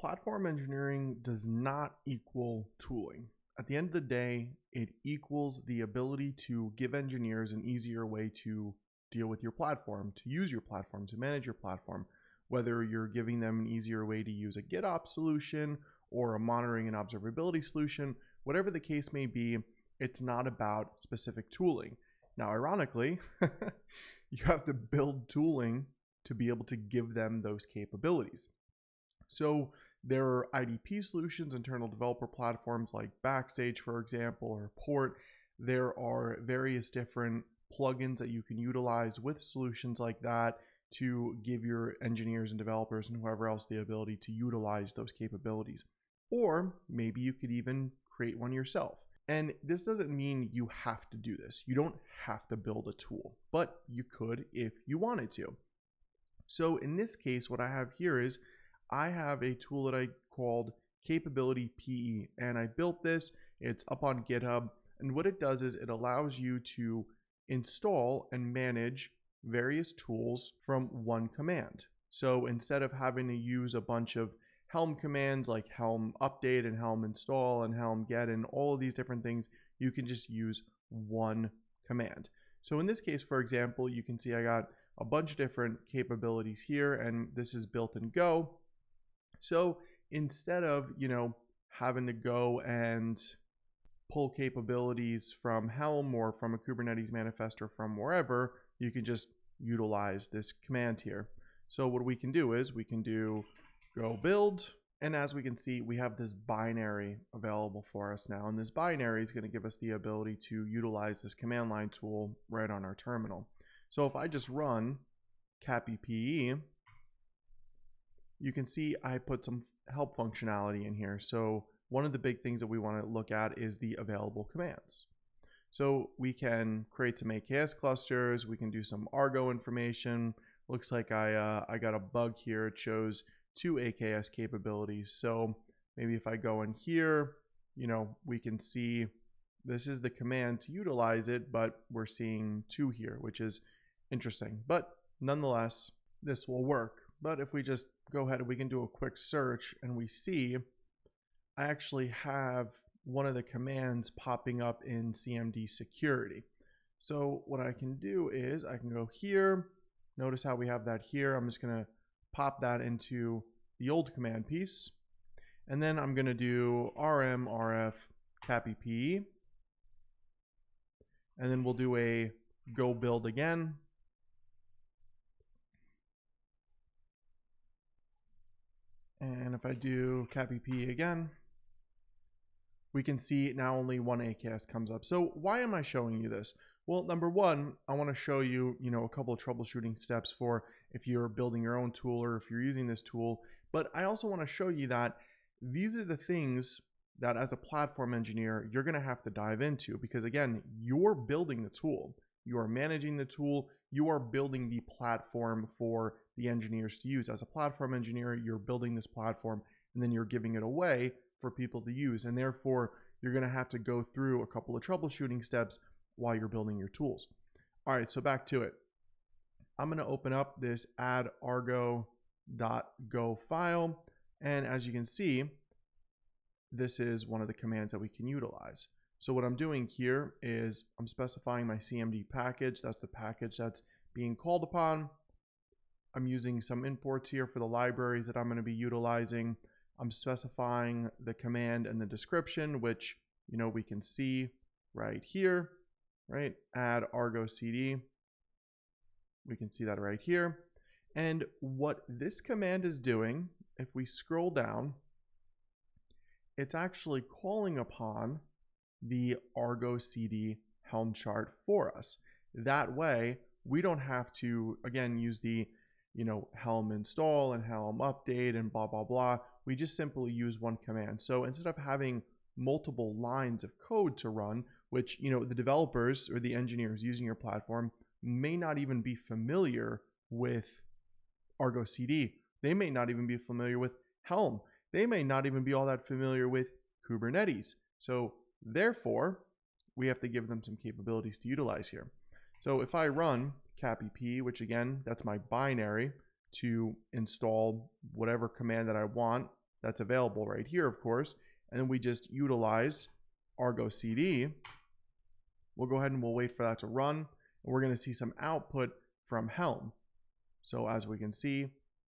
platform engineering does not equal tooling. At the end of the day, it equals the ability to give engineers an easier way to deal with your platform, to use your platform, to manage your platform. Whether you're giving them an easier way to use a GitOps solution or a monitoring and observability solution, whatever the case may be, it's not about specific tooling. Now, ironically, you have to build tooling to be able to give them those capabilities. So there are IDP solutions, internal developer platforms like Backstage, for example, or Port. There are various different plugins that you can utilize with solutions like that to give your engineers and developers and whoever else the ability to utilize those capabilities. Or maybe you could even create one yourself. And this doesn't mean you have to do this. You don't have to build a tool, but you could if you wanted to. So in this case, what I have here is I have a tool that I called CapabilityPE, and I built this. It's up on GitHub, and what it does is it allows you to install and manage various tools from one command. So instead of having to use a bunch of Helm commands like Helm update and Helm install and Helm get and all of these different things, you can just use one command. So in this case, for example, you can see I got a bunch of different capabilities here, and this is built in Go. So instead of, having to go and pull capabilities from Helm or from a Kubernetes manifest or from wherever, you can just utilize this command here. So what we can do is we can do go build, and as we can see, we have this binary available for us now, and this binary is going to give us the ability to utilize this command line tool right on our terminal. So if I just run CapabilityPE, you can see I put some help functionality in here. So one of the big things that we want to look at is the available commands. So we can create some AKS clusters, we can do some Argo information. Looks like I got a bug here. It shows 2 AKS capabilities. So maybe if I go in here, we can see this is the command to utilize it, but we're seeing 2 here, which is interesting. But nonetheless, this will work. But if we just go ahead and we can do a quick search, and we see I actually have one of the commands popping up in CMD security. So what I can do is I can go here. Notice how we have that here. I'm just going to pop that into the old command piece. And then I'm going to do rm rf CapabilityPE. And then we'll do a go build again. And if I do CapabilityPE again, we can see now only one AKS comes up. So why am I showing you this? Well, number one, I want to show you, a couple of troubleshooting steps for if you're building your own tool or if you're using this tool. But I also want to show you that these are the things that as a platform engineer, you're going to have to dive into, because again, you're building the tool, you are managing the tool, you are building the platform for the engineers to use. As a platform engineer, you're building this platform and then you're giving it away for people to use. And therefore, you're going to have to go through a couple of troubleshooting steps while you're building your tools. All right, so back to it. I'm going to open up this add argo.go file. And as you can see, this is one of the commands that we can utilize. So what I'm doing here is I'm specifying my CMD package. That's the package that's being called upon. I'm using some imports here for the libraries that I'm going to be utilizing. I'm specifying the command and the description, which, we can see right here, right? Add argo cd. We can see that right here. And what this command is doing, if we scroll down, it's actually calling upon the argo cd Helm chart for us. That way, we don't have to, again, use the Helm install and Helm update and blah, blah, blah. We just simply use one command. So instead of having multiple lines of code to run, which, the developers or the engineers using your platform may not even be familiar with Argo CD. They may not even be familiar with Helm. They may not even be all that familiar with Kubernetes. So therefore, we have to give them some capabilities to utilize here. So if I run CapabilityPE, which again, that's my binary to install whatever command that I want that's available right here, of course, and then we just utilize Argo CD. We'll go ahead and we'll wait for that to run, and we're going to see some output from Helm. So as we can see,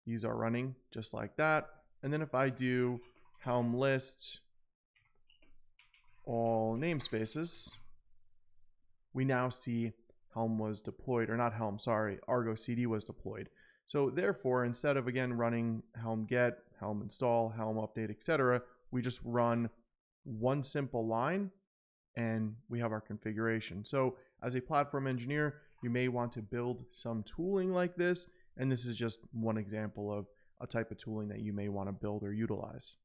these are running just like that. And then if I do Helm list all namespaces, we now see Helm was deployed, or not Helm, sorry, Argo CD was deployed. So therefore, instead of again running Helm get, Helm install, Helm update, etc., we just run one simple line and we have our configuration. So as a platform engineer, you may want to build some tooling like this, and this is just one example of a type of tooling that you may want to build or utilize.